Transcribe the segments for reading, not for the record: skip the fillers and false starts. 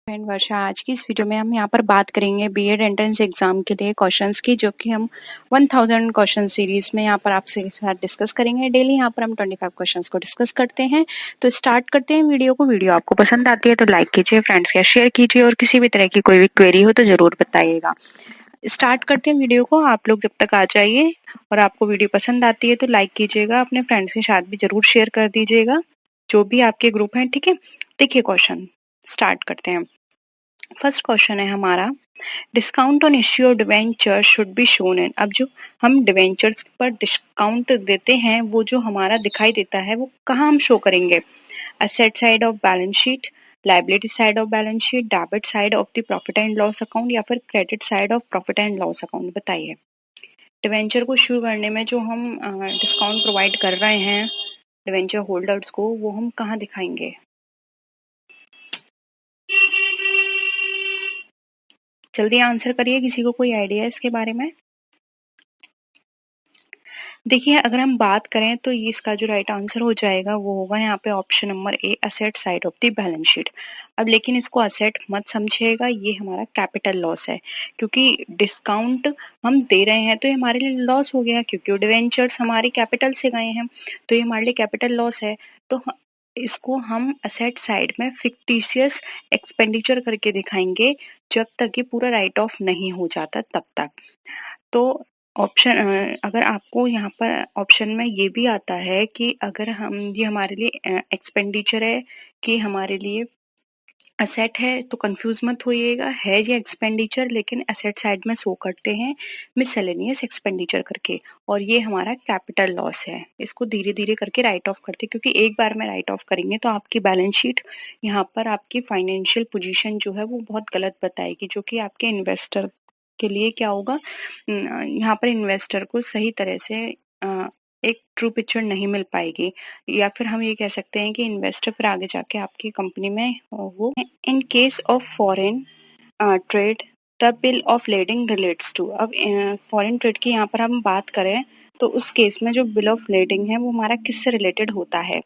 Friend वर्षा, आज की इस वीडियो में हम यहाँ पर बात करेंगे बीएड एंट्रेंस एग्जाम के लिए क्वेश्चंस की, जो कि हम 1000 क्वेश्चन सीरीज में यहाँ पर आपसे साथ डिस्कस करेंगे। डेली यहाँ पर हम 25 क्वेश्चंस को डिस्कस करते हैं। तो स्टार्ट करते हैं वीडियो को। वीडियो आपको पसंद आती है तो लाइक कीजिए, फ्रेंड्स के शेयर कीजिए, और किसी भी तरह की कोई भी क्वेरी हो तो जरूर बताइएगा। स्टार्ट करते हैं वीडियो को। आप लोग जब तक आ जाइए, और आपको वीडियो पसंद आती है तो लाइक कीजिएगा, अपने फ्रेंड्स के साथ भी जरूर शेयर कर दीजिएगा, जो भी आपके ग्रुप हैं, ठीक है। देखिए क्वेश्चन स्टार्ट करते हैं। फर्स्ट क्वेश्चन है हमारा, discount on issue of debenture should be shown in. अब जो हम डिवेंचर्स पर डिस्काउंट देते हैं, वो जो हमारा दिखाई देता है वो कहाँ हम शो करेंगे? Asset side of balance sheet, liability side of balance sheet, debit side of the profit and loss account, या फिर credit side of profit and loss account? बताइए। डिवेंचर को इश्यू करने में जो हम डिस्काउंट प्रोवाइड कर रहे हैं डिवेंचर होल्डर्स को, वो हम कहाँ दिखाएंगे? जल्दी आंसर करिए। किसी को कोई आइडिया है इसके बारे में? देखिए, अगर हम बात करें तो ये इसका जो राइट आंसर हो जाएगा वो होगा यहाँ पे option number A, asset side of the balance sheet. अब लेकिन इसको असेट मत समझिएगा, ये हमारा कैपिटल लॉस है, क्योंकि डिस्काउंट हम दे रहे हैं तो ये हमारे लिए लॉस हो गया, क्योंकि डिवेंचर्स हमारे कैपिटल से गए हैं, तो ये हमारे लिए कैपिटल लॉस है। तो इसको हम असेट साइड में फिक्टिशियस एक्सपेंडिचर करके दिखाएंगे, जब तक ये पूरा राइट ऑफ नहीं हो जाता तब तक। तो ऑप्शन अगर आपको यहाँ पर ऑप्शन में ये भी आता है कि अगर हम ये हमारे लिए एक्सपेंडिचर है कि हमारे लिए असेट है, तो कंफ्यूज मत होइएगा, है ये एक्सपेंडिचर, लेकिन असेट साइड में शो करते हैं मिसलेनियस एक्सपेंडिचर करके, और ये हमारा कैपिटल लॉस है। इसको धीरे धीरे करके राइट ऑफ करते, क्योंकि एक बार में राइट ऑफ करेंगे तो आपकी बैलेंस शीट यहाँ पर आपकी फाइनेंशियल पोजीशन जो है वो बहुत गलत बताएगी, जो कि आपके इन्वेस्टर के लिए क्या होगा, यहाँ पर इन्वेस्टर को सही तरह से एक ट्रू पिक्चर नहीं मिल पाएगी, या फिर हम ये कह सकते हैं कि इन्वेस्टर फिर आगे जाके आपकी कंपनी में वो। In case of foreign trade, the bill of lading relates to. अब फॉरेन ट्रेड की यहाँ पर हम बात करें तो उस केस में जो बिल ऑफ लेडिंग है वो हमारा किससे रिलेटेड होता है?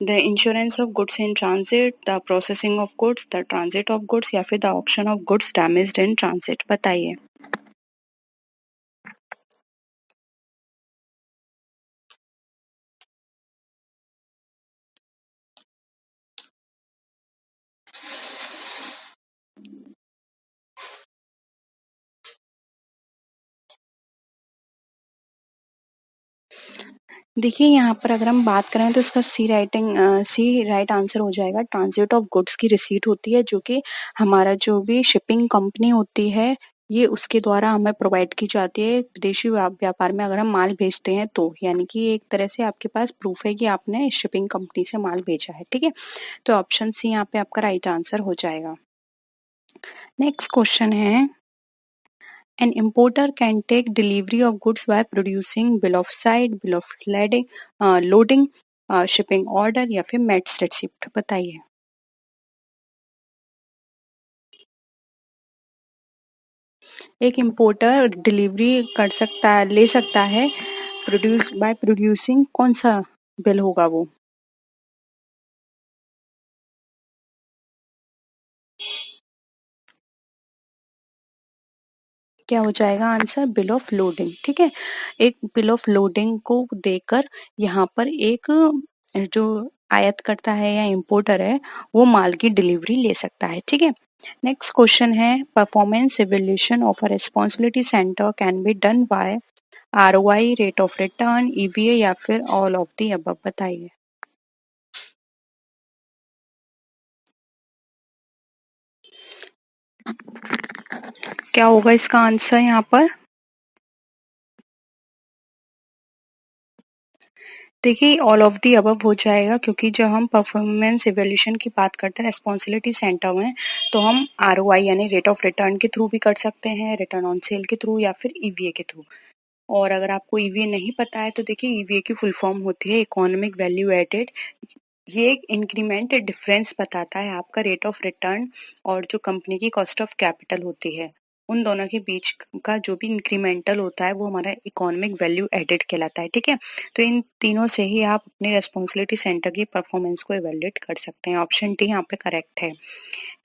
The insurance of goods in transit, the processing of goods, the transit of goods, या फिर the auction of goods damaged in transit? बताइए। देखिए, यहाँ पर अगर हम बात करें तो इसका सी राइट आंसर हो जाएगा। ट्रांजिट ऑफ गुड्स की रिसीट होती है, जो कि हमारा जो भी शिपिंग कंपनी होती है, ये उसके द्वारा हमें प्रोवाइड की जाती है विदेशी व्यापार में अगर हम माल भेजते हैं तो, यानी कि एक तरह से आपके पास प्रूफ है कि आपने शिपिंग कंपनी से माल भेजा है, ठीक है। तो ऑप्शन सी यहाँ पे आपका राइट आंसर हो जाएगा। नेक्स्ट क्वेश्चन है, an importer can take delivery of goods by producing bill of sale, bill of loading, shipping order, या फिर मेट्स रिसिप्ट? बताइए। एक इंपोर्टर डिलीवरी कर सकता है, ले सकता है, प्रोड्यूसिंग कौन सा बिल होगा वो? क्या हो जाएगा आंसर? बिल ऑफ लोडिंग, ठीक है। एक बिल ऑफ लोडिंग को देकर यहाँ पर एक जो आयात करता है या इंपोर्टर है, वो माल की डिलीवरी ले सकता है, ठीक है। नेक्स्ट क्वेश्चन है, performance evaluation of a responsibility centre can be done by ROI, rate of return, EVA, या फिर ऑल ऑफ द अबव? बताइए। क्या होगा इसका आंसर यहाँ पर? देखिए, ऑल ऑफ दी अबव हो जाएगा, क्योंकि जब हम परफॉर्मेंस इवैल्यूएशन की बात करते हैं रिस्पांसिबिलिटी सेंटर में, तो हम आरओआई यानी रेट ऑफ रिटर्न के थ्रू भी कर सकते हैं, रिटर्न ऑन सेल के थ्रू, या फिर ईवीए के थ्रू। और अगर आपको ईवीए नहीं पता है तो देखिए, ईवीए की फुल फॉर्म होती है इकोनॉमिक वैल्यू एडेड। ये एक इंक्रीमेंट डिफरेंस बताता है आपका रेट ऑफ रिटर्न और जो कंपनी की कॉस्ट ऑफ कैपिटल होती है। उन दोनों के बीच का जो भी इंक्रीमेंटल होता है वो हमारा इकोनॉमिक वैल्यू एडेड कहलाता है, ठीक है। तो इन तीनों से ही आप अपने रिस्पॉन्सिबिलिटी सेंटर की परफॉर्मेंस को इवैल्यूएट कर सकते हैं। ऑप्शन डी यहाँ पे करेक्ट है।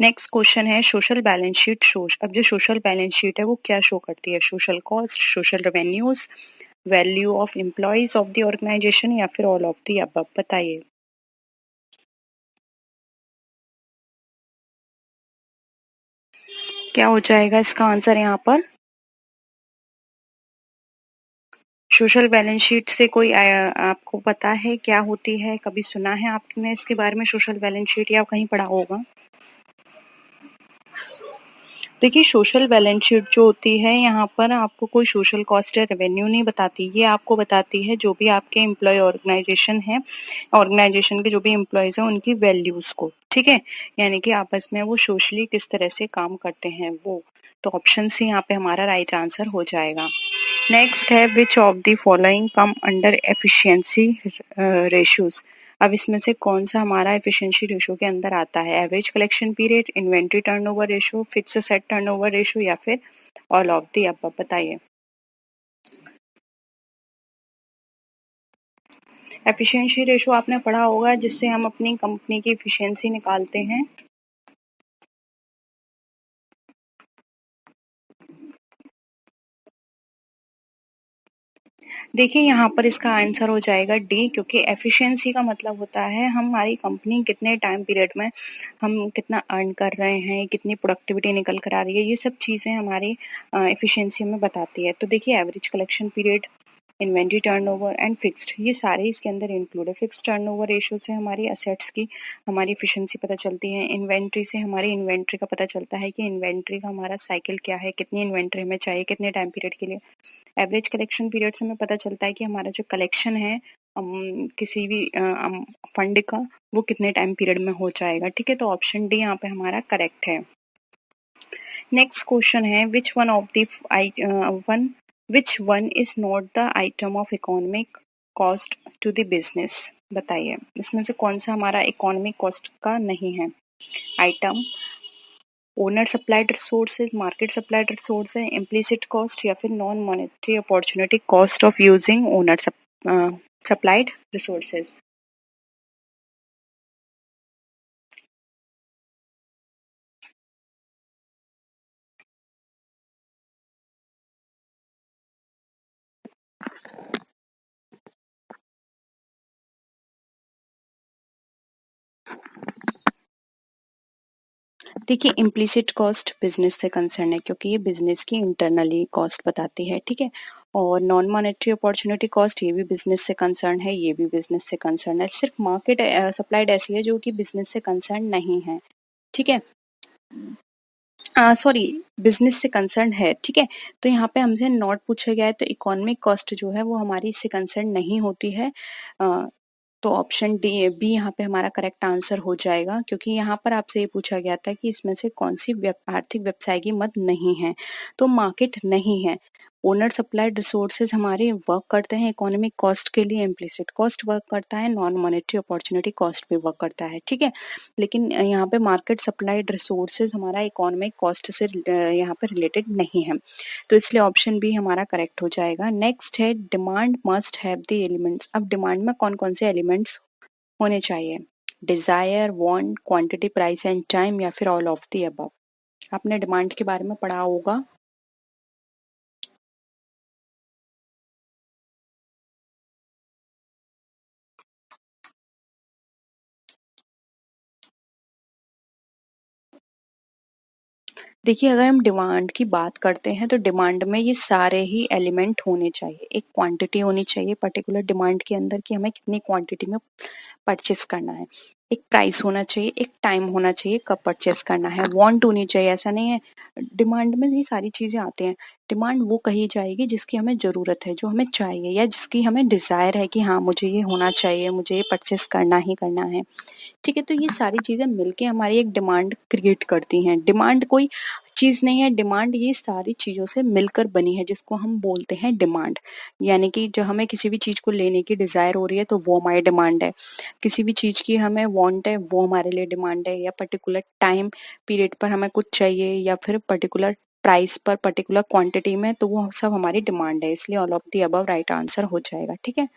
नेक्स्ट क्वेश्चन है सोशल बैलेंस शीट शोज। अब जो सोशल बैलेंस शीट है वो क्या शो करती है? Social cost, social revenues, value of employees of the organisation या फिर ऑल ऑफ द अबव, बताइए। क्या हो जाएगा इसका आंसर यहाँ पर? सोशल बैलेंस शीट से कोई आपको पता है क्या होती है? कभी सुना है आपने इसके बारे में सोशल बैलेंस शीट, या कहीं पढ़ा होगा? देखिए सोशल बैलेंस शीट जो होती है यहाँ पर आपको कोई सोशल कॉस्ट या रेवेन्यू नहीं बताती, ये आपको बताती है जो भी आपके एम्प्लॉय ऑर्गेनाइजेशन है, ऑर्गेनाइजेशन के जो भी एम्प्लॉयज हैं उनकी वैल्यूज को, ठीक है, यानी कि आपस में वो सोशली किस तरह से काम करते हैं वो। तो ऑप्शन सी यहाँ पे हमारा राइट आंसर हो जाएगा। नेक्स्ट है which of the following come under efficiency ratios. अब इसमें से कौन सा हमारा एफिशिएंसी रेशो के अंदर आता है? Average collection period, inventory turnover ratio, fix set turnover ratio या फिर ऑल ऑफ द अबव, बताइए। एफिशिएंसी रेशो आपने पढ़ा होगा जिससे हम अपनी कंपनी की एफिशिएंसी निकालते हैं। देखिए यहाँ पर इसका आंसर हो जाएगा डी, क्योंकि एफिशिएंसी का मतलब होता है हमारी कंपनी कितने टाइम पीरियड में हम कितना अर्न कर रहे हैं, कितनी प्रोडक्टिविटी निकल कर आ रही है, ये सब चीज़ें हमारी एफिशिएंसी हमें बताती है। तो देखिए average collection period, inventory turnover and fixed, ये सारे इसके अंदर इंक्लूड है। फिक्स्ड टर्नओवर रेशियो से हमारी असेट्स की हमारी एफिशिएंसी पता चलती है। इन्वेंट्री से हमारी इन्वेंट्री का पता चलता है कि इन्वेंट्री का हमारा साइकिल क्या है, कितनी इन्वेंट्री हमें चाहिए कितने टाइम पीरियड के लिए। एवरेज कलेक्शन पीरियड से हमें पता चलता है कि हमारा जो कलेक्शन है किसी भी फंड का वो कितने टाइम पीरियड में हो जाएगा, ठीक है। तो ऑप्शन डी यहाँ पे हमारा करेक्ट है। नेक्स्ट क्वेश्चन है which one of the one which one is not the item of economic cost to the business, बताइए। इसमें से कौन सा हमारा इकोनॉमिक कॉस्ट का नहीं है item? Owner supplied resources, market supplied resource है, इम्प्लिसिट कॉस्ट या फिर non monetary opportunity cost of using owner supplied resources. देखिए इम्प्लिसिट कॉस्ट बिजनेस से कंसर्न है क्योंकि ये बिजनेस की इंटरनली कॉस्ट बताती है, ठीक है। और नॉन मॉनेटरी अपॉर्चुनिटी कॉस्ट ये भी बिजनेस से कंसर्न है, ये भी बिजनेस से कंसर्न है। सिर्फ मार्केट सप्लाइड ऐसी है जो कि बिजनेस से कंसर्न नहीं है, ठीक है। सॉरी, बिजनेस से कंसर्न है, ठीक है। तो यहाँ पे हमसे नॉट पूछा गया है तो इकोनॉमिक कॉस्ट जो है वो हमारी इससे कंसर्न नहीं होती है। तो ऑप्शन डी बी यहाँ पे हमारा करेक्ट आंसर हो जाएगा, क्योंकि यहाँ पर आपसे ये पूछा गया था कि इसमें से कौन सी आर्थिक व्यवसाय की मद नहीं है, तो मार्केट नहीं है। ओनर सप्लाइड रिसोर्सेज हमारे वर्क करते हैं इकोनॉमिक कॉस्ट के लिए, इम्प्लिसिट कॉस्ट वर्क करता है, नॉन मॉनेटरी अपॉर्चुनिटी कॉस्ट भी वर्क करता है, ठीक है। लेकिन यहाँ पे मार्केट सप्लाइड रिसोर्सेज हमारा इकोनॉमिक कॉस्ट से यहाँ पे रिलेटेड नहीं है, तो इसलिए ऑप्शन बी हमारा करेक्ट हो जाएगा। नेक्स्ट है demand must have the elements. अब डिमांड में कौन कौन से एलिमेंट्स होने चाहिए? Desire, want, quantity, price and time या फिर ऑल ऑफ द अबव। आपने डिमांड के बारे में पढ़ा होगा। देखिए अगर हम डिमांड की बात करते हैं तो डिमांड में ये सारे ही एलिमेंट होने चाहिए। एक क्वांटिटी होनी चाहिए पर्टिकुलर डिमांड के अंदर कि हमें कितनी क्वांटिटी में परचेस करना है। एक प्राइस होना चाहिए, एक टाइम होना चाहिए कब परचेस करना है, वांट होनी चाहिए। ऐसा नहीं है डिमांड में ये सारी चीजें आती हैं। डिमांड वो कही जाएगी जिसकी हमें जरूरत है, जो हमें चाहिए, या जिसकी हमें डिजायर है कि हाँ मुझे ये होना चाहिए, मुझे ये परचेस करना ही करना है, ठीक है। तो ये सारी चीजें मिलके हमारी एक डिमांड क्रिएट करती हैं। डिमांड कोई चीज नहीं है, डिमांड ये सारी चीजों से मिलकर बनी है जिसको हम बोलते हैं डिमांड। यानी कि जो हमें किसी भी चीज को लेने की डिजायर हो रही है तो वो हमारी डिमांड है, किसी भी चीज की हमें वांट है वो हमारे लिए डिमांड है, या पर्टिकुलर टाइम पीरियड पर हमें कुछ चाहिए या फिर पर्टिकुलर प्राइस पर पर्टिकुलर क्वांटिटी में, तो वो सब हमारी डिमांड है, इसलिए all of the above right answer हो जाएगा। ठीक है,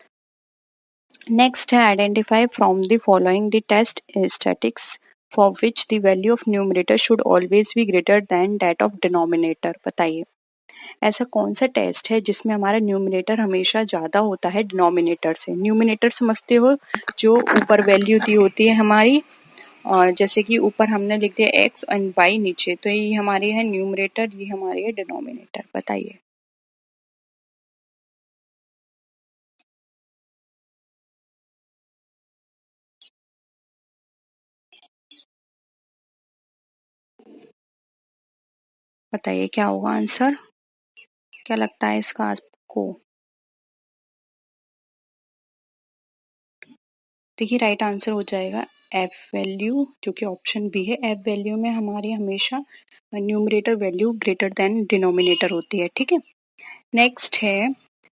नेक्स्ट है identify from the following the test statics for which the value of numerator should always be greater than that of denominator. बताइए ऐसा कौन सा टेस्ट है जिसमें हमारा न्यूमरेटर हमेशा ज्यादा होता है डिनोमिनेटर से। न्यूमरेटर समझते हो, जो ऊपर वैल्यू दी होती है हमारी, और जैसे कि ऊपर हमने लिख दिया एक्स एंड वाई नीचे, तो ये हमारी है न्यूमरेटर, ये हमारी है डिनोमिनेटर। बताइए बताइए क्या होगा आंसर, क्या लगता है इसका आपको। देखिए राइट आंसर हो जाएगा एफ वैल्यू, जो कि ऑप्शन बी है। एफ वैल्यू में हमारी हमेशा numerator value greater than denominator होती है। ठीक है, नेक्स्ट है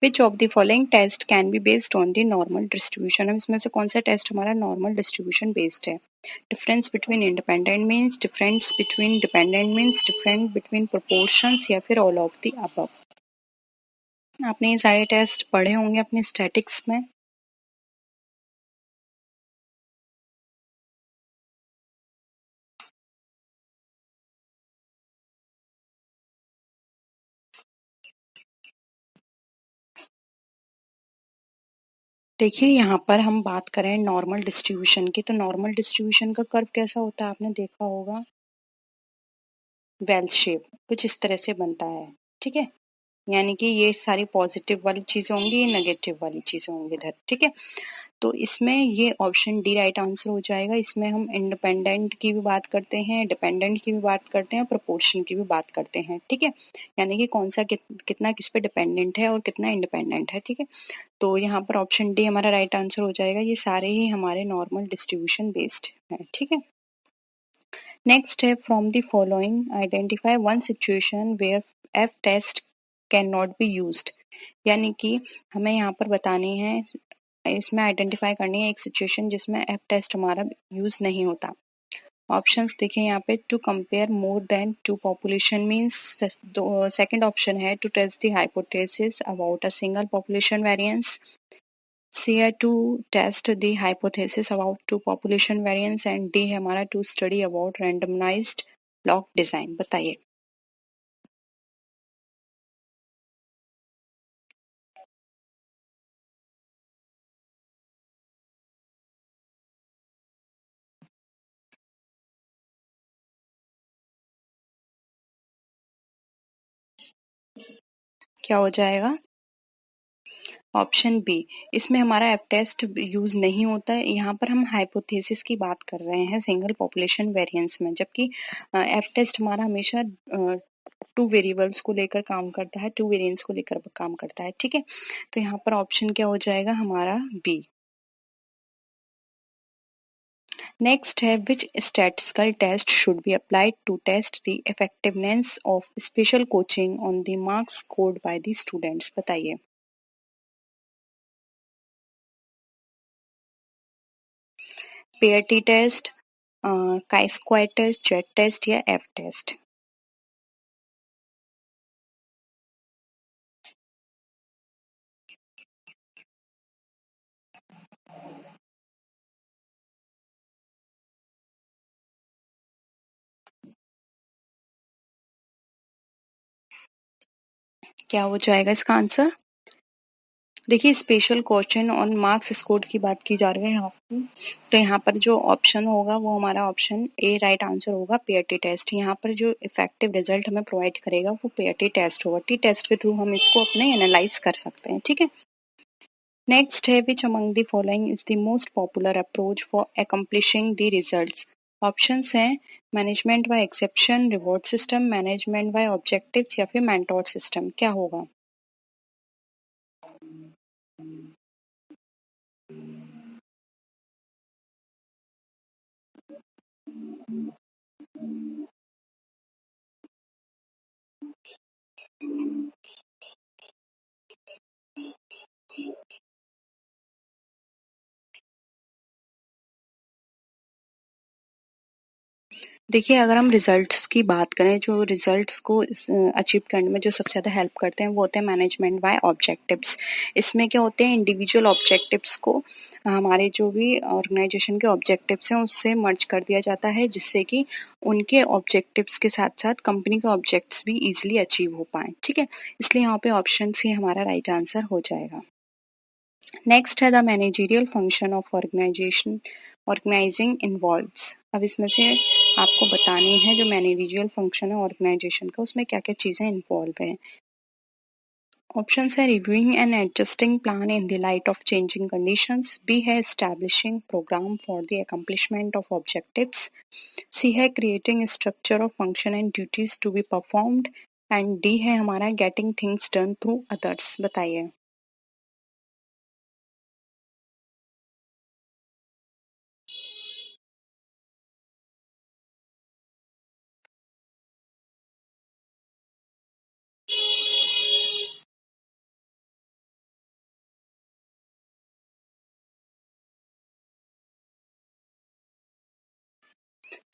which of the following test can be based on the normal distribution. अब इसमें से कौन सा टेस्ट हमारा नॉर्मल डिस्ट्रीब्यूशन बेस्ड है। Difference between independent means, difference between dependent means, difference between proportions, या फिर ऑल ऑफ द अबव। आपने ये सारे टेस्ट पढ़े होंगे अपने स्टैटिक्स में। देखिए यहाँ पर हम बात करें नॉर्मल डिस्ट्रीब्यूशन की, तो नॉर्मल डिस्ट्रीब्यूशन का कर्व कैसा होता है आपने देखा होगा, वेल शेप कुछ इस तरह से बनता है। ठीक है, यानी कि ये सारी पॉजिटिव वाली चीजें होंगी, ये नेगेटिव वाली चीजें होंगी इधर। ठीक है, तो इसमें ये ऑप्शन डी राइट आंसर हो जाएगा। इसमें हम इंडिपेंडेंट की भी बात करते हैं, डिपेंडेंट की भी बात करते हैं, प्रोपोर्शन की भी बात करते हैं। ठीक है, यानी कि कौन सा कितना किस पे डिपेंडेंट है और कितना इंडिपेंडेंट है। ठीक है, तो यहाँ पर ऑप्शन डी हमारा राइट आंसर हो जाएगा। ये सारे ही हमारे नॉर्मल डिस्ट्रीब्यूशन बेस्ड है। ठीक है, नेक्स्ट है from the following identify one situation where F test can not be used. यानी कि हमें यहाँ पर बतानी है, इसमें आइडेंटिफाई करनी है एक सिचुएशन जिसमें एफ टेस्ट हमारा यूज नहीं होता। ऑप्शंस देखें यहाँ पे, to compare more than two population means, second option है to test the hypothesis about a single population variance, C है to test the hypothesis about two population variance, and D है हमारा to study about randomized block design. बताइए क्या हो जाएगा। Option B, इसमें हमारा एफ टेस्ट यूज नहीं होता है। यहाँ पर हम हाइपोथेसिस की बात कर रहे हैं सिंगल पॉपुलेशन वेरिएंस में, जबकि एफ टेस्ट हमारा हमेशा टू वेरिएबल्स को लेकर काम करता है, टू वेरिएंस को लेकर काम करता है। ठीक है, तो यहाँ पर ऑप्शन क्या हो जाएगा हमारा बी। नेक्स्ट है which statistical test should be applied to test the effectiveness of special coaching on the marks scored by the students. बताइए pair T test, chi square test, Z test, या F test. क्या हो जाएगा इसका answer. देखिए special question on marks scored की बात की जा रही है यहाँ पे, तो यहाँ पर जो ऑप्शन होगा वो हमारा ऑप्शन ए राइट आंसर होगा, पेयर टी टेस्ट। यहाँ पर जो इफेक्टिव रिजल्ट हमें प्रोवाइड करेगा वो पेयर टी टेस्ट होगा। टी टेस्ट के थ्रू हम इसको अपने एनालाइज कर सकते हैं। ठीक है, नेक्स्ट है which among the following is the most popular approach for accomplishing the results. Options हैं management by exception, reward system, management by objectives, या फिर मेंटोर सिस्टम। क्या होगा। देखिए, अगर हम रिज़ल्ट्स की बात करें, जो रिज़ल्ट्स को अचीव करने में जो सबसे ज़्यादा हेल्प करते हैं, वो होते हैं मैनेजमेंट बाय ऑब्जेक्टिव्स। इसमें क्या होते हैं, इंडिविजुअल ऑब्जेक्टिव्स को हमारे जो भी ऑर्गेनाइज़ेशन के ऑब्जेक्टिव्स हैं, उससे मर्ज कर दिया जाता है, जिससे कि उनके ऑब्जेक्टिव्स के साथ-साथ कंपनी के ऑब्जेक्ट्स भी ईज़िली अचीव हो पाएँ, ठीक है? इसलिए यहाँ पे ऑप्शन सी हमारा राइट आंसर हो जाएगा। नेक्स्ट है the managerial function of organisation organising involves. अब इसमें से आपको बतानी है जो मैनेजरियल फंक्शन है ऑर्गेनाइजेशन का, उसमें क्या क्या चीज़ें इन्वॉल्व हैं। ऑप्शंस है reviewing and adjusting plan in the light of changing conditions, B है establishing program for the accomplishment of objectives, C है creating structure of function and duties to be performed, and D है हमारा getting things done through others. बताइए।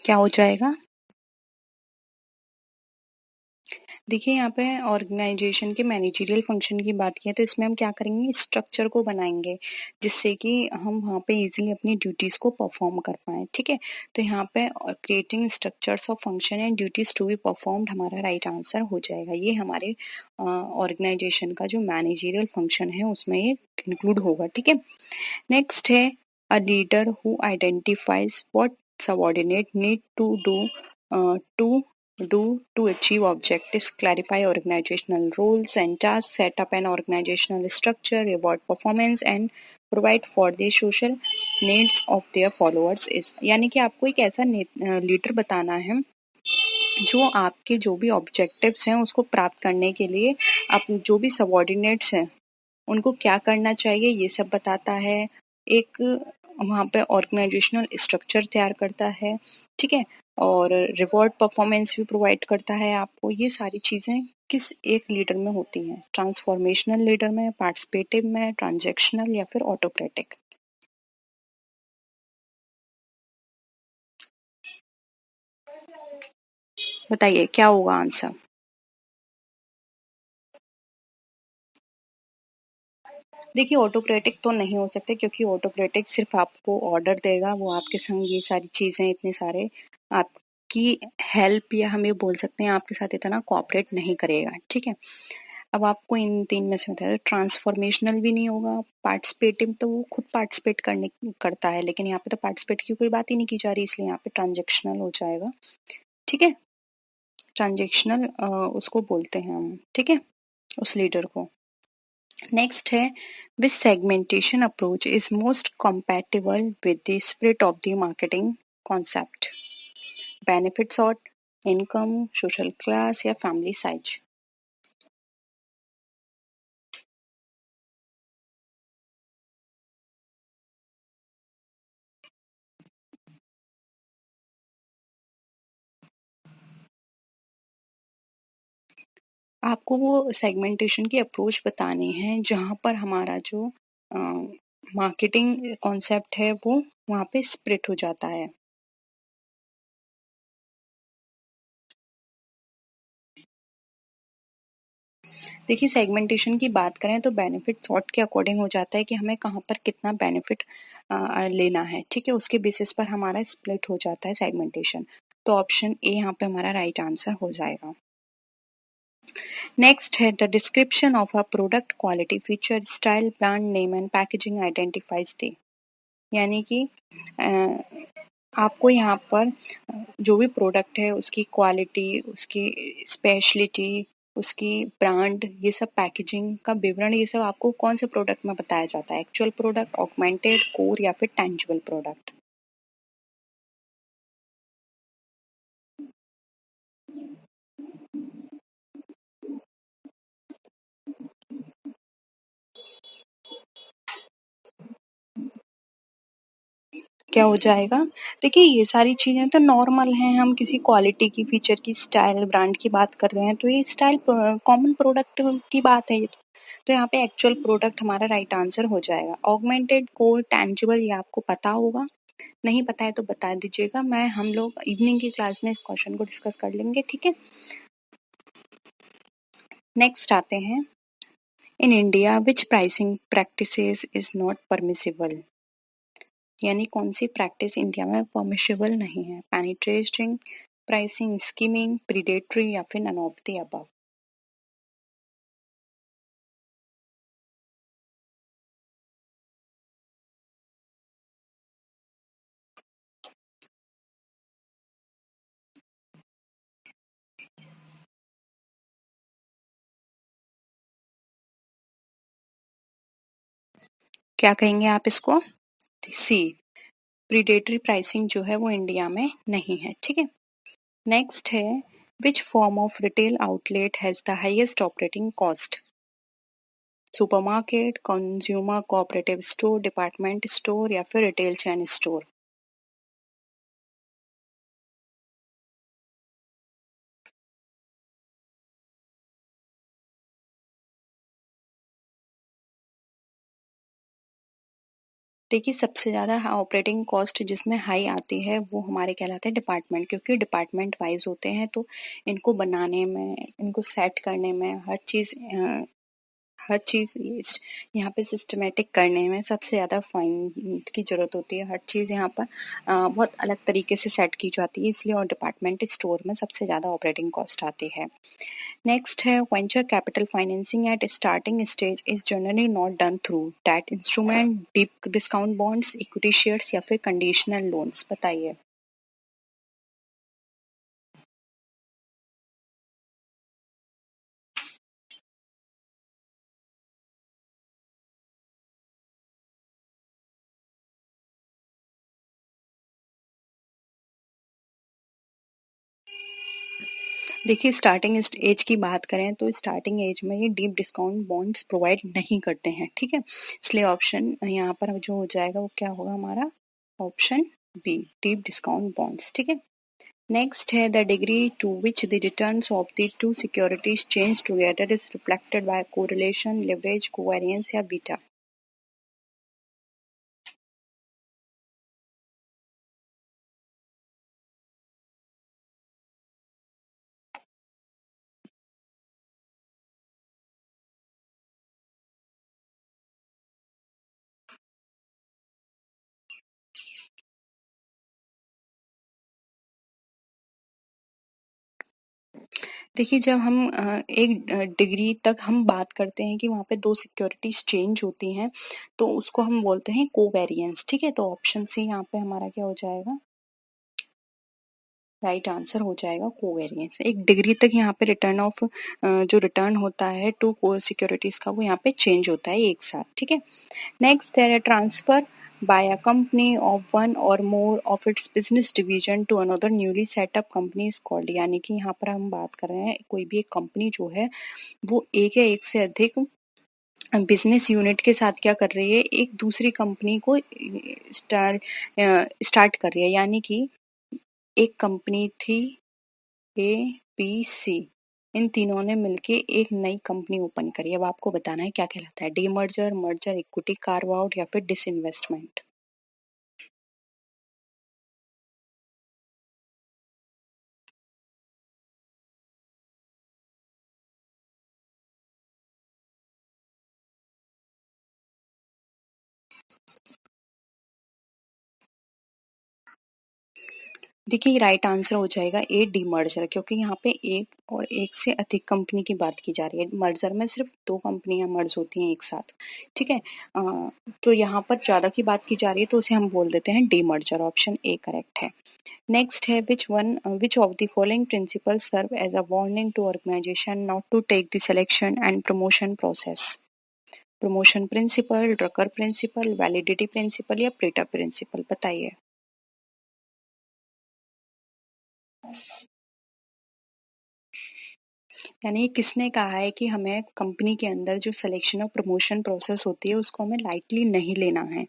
क्या हो जाएगा? देखिए, यहाँ पे ऑर्गेनाइजेशन के मैनेजरियल फंक्शन की बात की है, तो इसमें हम क्या करेंगे, स्ट्रक्चर को बनाएँगे, जिससे कि हम वहाँ पे ईज़िली अपनी ड्यूटीज़ को परफ़ॉर्म कर पाएँ, ठीक है? तो यहाँ पे creating structures of function and duties to be performed हमारा राइट आंसर हो जाएगा। ये हमारे ऑर्गेनाइजेशन का जो मैनेजरियल फंक्शन है, उसमें ये इंक्लूड होगा, ठीक है? नेक्स्ट है a leader who identifies what subordinate need to do to achieve objectives, clarify organizational roles and tasks, set up an organizational structure, reward performance and provide for the social needs of their followers is। यानी कि आपको एक ऐसा leader बताना है जो आपके जो भी ऑब्जेक्टिव्स हैं उसको प्राप्त करने के लिए आप जो भी सबॉर्डिनेट्स हैं उनको क्या करना चाहिए ये सब बताता है। एक वहाँ पे ऑर्गेनाइजेशनल स्ट्रक्चर तैयार करता है, ठीक है? और रिवॉर्ड परफॉर्मेंस भी प्रोवाइड करता है आपको। ये सारी चीज़ें किस एक लीडर में होती हैं? ट्रांसफॉर्मेशनल लीडर में, पार्टिसिपेटिव में, ट्रांजैक्शनल या फिर ऑटोक्रेटिक? बताइए क्या होगा आंसर? देखिए, ऑटोक्रेटिक तो नहीं हो सकते क्योंकि ऑटोक्रेटिक सिर्फ़ आपको ऑर्डर देगा, वो आपके संग ये सारी चीज़ें इतने सारे आपकी हेल्प या हम ये बोल सकते हैं आपके साथ इतना कोऑपरेट नहीं करेगा, ठीक है? अब आपको इन 3 में से बताया ट्रांसफॉर्मेशनल भी नहीं होगा, पार्टिसिपेटिव तो वो खुद पार्टिसिपेट करने करता है, लेकिन यहाँ पे तो पार्टिसिपेट की कोई बात ही नहीं की जा रही इसलिए यहाँ पे ट्रांज़ैक्शनल हो जाएगा, ठीक है? ट्रांज़ैक्शनल उसको बोलते हैं हम, ठीक है? उस लीडर को। नेक्स्ट है which segmentation approach is most compatible with the spirit of the marketing concept? Benefit sort, income, social class या फैमिली साइज? आपको वो सेगमेंटेशन की अप्रोच बतानी है जहाँ पर हमारा जो मार्केटिंग कॉन्सेप्ट है वो वहाँ पे स्प्लिट हो जाता है। देखिए, सेगमेंटेशन की बात करें तो बेनिफिट सॉर्ट के अकॉर्डिंग हो जाता है कि हमें कहाँ पर कितना बेनिफिट लेना है, ठीक है? उसके बेसिस पर हमारा स्प्लिट हो जाता है सेगमेंटेशन। तो ऑप्शन ए यहाँ पे हमारा राइट आंसर हो जाएगा। नेक्स्ट है the description of a product quality feature style brand name and packaging identifies the. यानी कि अ, आपको यहाँ पर जो भी प्रोडक्ट है उसकी क्वालिटी, उसकी स्पेशलिटी, उसकी ब्रांड, ये सब पैकेजिंग का विवरण ये सब आपको कौन से प्रोडक्ट में बताया जाता है? एक्चुअल प्रोडक्ट, ऑगमेंटेड, कोर या फिर टेंजिबल प्रोडक्ट? क्या हो जाएगा? देखिए ये सारी चीज़ें तो नॉर्मल हैं, हम किसी क्वालिटी की, फीचर की, स्टाइल, ब्रांड की बात कर रहे हैं तो ये स्टाइल कॉमन प्रोडक्ट की बात है ये तो। तो यहाँ पे एक्चुअल प्रोडक्ट हमारा राइट आंसर हो जाएगा। ऑगमेंटेड, कोर, टेंजिबल ये आपको पता होगा। नहीं पता है तो बता दीजिएगा, हम लोग इवनिंग की क्लास में इस क्वेश्चन को डिस्कस कर लेंगे, ठीक है। नेक्स्ट आते हैं, in India which pricing practices is not permissible, यानी कौन सी प्रैक्टिस इंडिया में परमिसिबल नहीं है, पेनिट्रेटिंग, प्राइसिंग, स्कीमिंग, प्रीडेटरी या फिर नन ऑफ द अबव। क्या कहेंगे आप इसको? सी, प्रीडेटरी प्राइसिंग जो है वो इंडिया में नहीं है, ठीक है। नेक्स्ट है, which form of retail outlet has the highest operating cost, supermarket, consumer cooperative store, department store या फिर रिटेल चेन स्टोर। देखिए, सबसे ज़्यादा ऑपरेटिंग कॉस्ट जिसमें हाई आती है वो हमारे कहलाते हैं डिपार्टमेंट, क्योंकि डिपार्टमेंट वाइज होते हैं तो इनको बनाने में, इनको सेट करने में, हर चीज़ यहाँ पे सिस्टमेटिक करने में सबसे ज़्यादा फाइन की ज़रूरत होती है। हर चीज़ यहाँ पर बहुत अलग तरीके से सेट की जाती है, इसलिए और डिपार्टमेंट स्टोर में सबसे ज़्यादा ऑपरेटिंग कॉस्ट आती है। नेक्स्ट है, venture capital financing at starting stage is generally not done through debt instrument, deep discount bonds, equity shares या फिर कंडीशनल लोन्स। बताइए। देखिए, स्टार्टिंग एज की बात करें तो स्टार्टिंग एज में ये डीप डिस्काउंट बॉन्ड्स प्रोवाइड नहीं करते हैं, ठीक है। इसलिए ऑप्शन यहाँ पर जो हो जाएगा वो क्या होगा हमारा, option B, deep discount bonds, ठीक है। नेक्स्ट है, the degree to which the returns of the two securities change together is reflected by correlation, leverage, covariance या बीटा। देखिए, जब हम एक डिग्री तक हम बात करते हैं कि वहाँ पे 2 सिक्योरिटीज़ चेंज होती हैं, तो उसको हम बोलते हैं कोवेरिएंस, ठीक है? तो ऑप्शन सी यहाँ पे हमारा क्या हो जाएगा? राइट आंसर हो जाएगा कोवेरिएंस। एक डिग्री तक यहाँ पे जो रिटर्न होता है 2 कोर सिक्योरिटीज़ का, वो यहाँ पे चेंज होता है एक साथ, ठीक है? नेक्स्ट है, transfer by a company of one or more of its business division to another newly set up company is called, यानी कि यहाँ पर हम बात कर रहे हैं कोई भी एक कंपनी जो है वो एक या एक से अधिक बिजनेस यूनिट के साथ क्या कर रही है, एक दूसरी कंपनी को स्टार्ट कर रही है, यानी कि एक कंपनी थी ए बी सी, इन तीनों ने मिलके एक नई कंपनी ओपन करी। अब आपको बताना है क्या कहलाता है, demerger, merger, equity carve out या फिर डिसइन्वेस्टमेंट। देखिए, राइट आंसर हो जाएगा ए, डीमर्जर, क्योंकि यहाँ पे एक और एक से अधिक कंपनी की बात की जा रही है। मर्जर में सिर्फ 2 कंपनियां मर्ज होती हैं एक साथ, ठीक है। तो यहाँ पर ज़्यादा की बात की जा रही है तो उसे हम बोल देते हैं डीमर्जर। ऑप्शन ए करेक्ट है। नेक्स्ट है, which of the following principle serve as a warning to organisation not to take the selection and promotion process, promotion principle, Drucker principle, validity principle या प्रेटा प्रिंसिपल। बताइए। यानी किसने कहा है कि हमें कंपनी के अंदर जो सिलेक्शन और प्रमोशन प्रोसेस होती है उसको हमें लाइटली नहीं लेना है।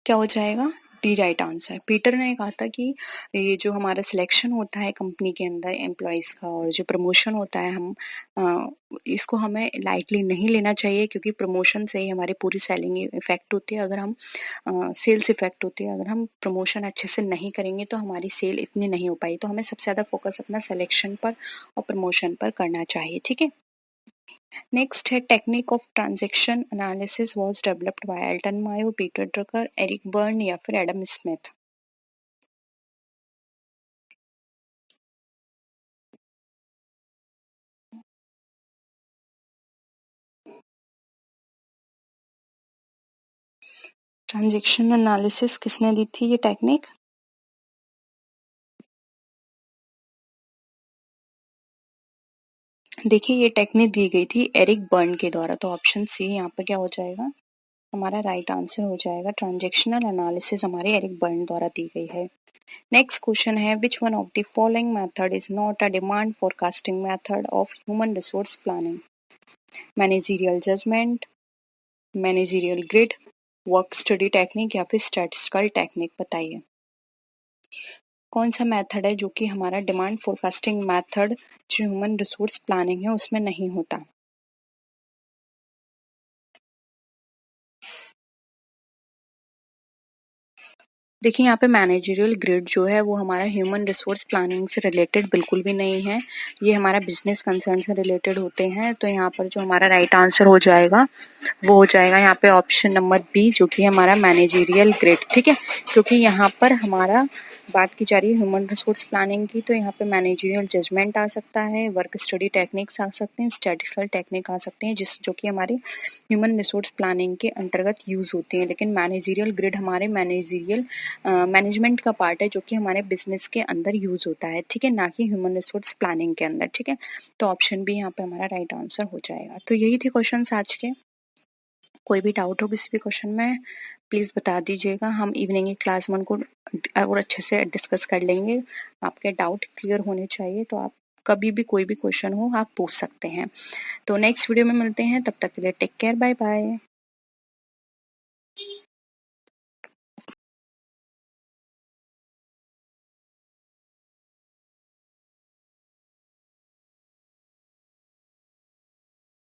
क्या हो जाएगा? D right answer. पीटर ने कहा था कि ये जो हमारा सिलेक्शन होता है कंपनी के अंदर एम्प्लॉयज़ का और जो प्रमोशन होता है इसको हमें लाइटली नहीं लेना चाहिए, क्योंकि प्रमोशन से ही हमारी पूरी सेलिंग इफेक्ट होती है। अगर हम सेल्स इफेक्ट होती है, अगर हम प्रमोशन अच्छे से नहीं करेंगे तो हमारी सेल इतनी नहीं हो पाई। तो हमें सबसे ज़्यादा फोकस अपना सिलेक्शन पर और प्रमोशन पर करना चाहिए, ठीक है। नेक्स्ट है technique of transaction analysis was developed by Elton Mayo, Peter Drucker, Eric Berne या फिर एडम स्मिथ। ट्रांजैक्शन एनालिसिस किसने दी थी ये टेक्निक? देखिए ये टेक्निक दी गई थी एरिक बर्न के द्वारा। तो ऑप्शन सी यहाँ पे क्या हो जाएगा, हमारा राइट आंसर हो जाएगा। ट्रांजैक्शनल एनालिसिस हमारे एरिक बर्न द्वारा दी गई है। नेक्स्ट क्वेश्चन है which one of the following method is not a demand forecasting method of human resource planning? Managerial judgement, managerial grid, work study technique या फिर स्टैटिस्टिकल टेक्निक, बताइए कौन सा मेथड है जो कि हमारा डिमांड फोरकास्टिंग मेथड जो ह्यूमन रिसोर्स प्लानिंग है उसमें नहीं होता। देखिए यहाँ पे मैनेजरियल ग्रिड जो है वो हमारा ह्यूमन रिसोर्स प्लानिंग से रिलेटेड बिल्कुल भी नहीं है, ये हमारा बिजनेस कंसर्न से रिलेटेड होते हैं। तो यहाँ पर जो हमारा राइट आंसर हो जाएगा वो हो जाएगा यहाँ पे ऑप्शन नंबर बी, जो कि हमारा मैनेजरियल ग्रिड, ठीक है। क्योंकि यहाँ पर हमारा बात की जा रही है ह्यूमन रिसोर्स प्लानिंग की, तो यहाँ पे मैनेजरियल जजमेंट आ सकता है, वर्क स्टडी टेक्निक्स आ सकते हैं, स्टैटिस्टिकल टेक्निक आ सकते हैं जो कि हमारे ह्यूमन रिसोर्स प्लानिंग के अंतर्गत यूज होती हैं। लेकिन मैनेजरियल ग्रिड हमारे मैनेजरियल मैनेजमेंट का पार्ट है जो कि हमारे बिजनेस के अंदर यूज होता है, ठीक है, ना कि ह्यूमन रिसोर्स प्लानिंग के अंदर, ठीक है। तो ऑप्शन बी यहाँ पे हमारा राइट आंसर हो जाएगा। तो यही थे क्वेश्चन आज के। कोई भी डाउट हो किसी भी क्वेश्चन में प्लीज़ बता दीजिएगा, हम इवनिंग की क्लास 1 को और अच्छे से डिस्कस कर लेंगे। आपके डाउट क्लियर होने चाहिए, तो आप कभी भी कोई भी क्वेश्चन हो आप पूछ सकते हैं। तो नेक्स्ट वीडियो में मिलते हैं, तब तक के लिए टेक केयर, बाय बाय।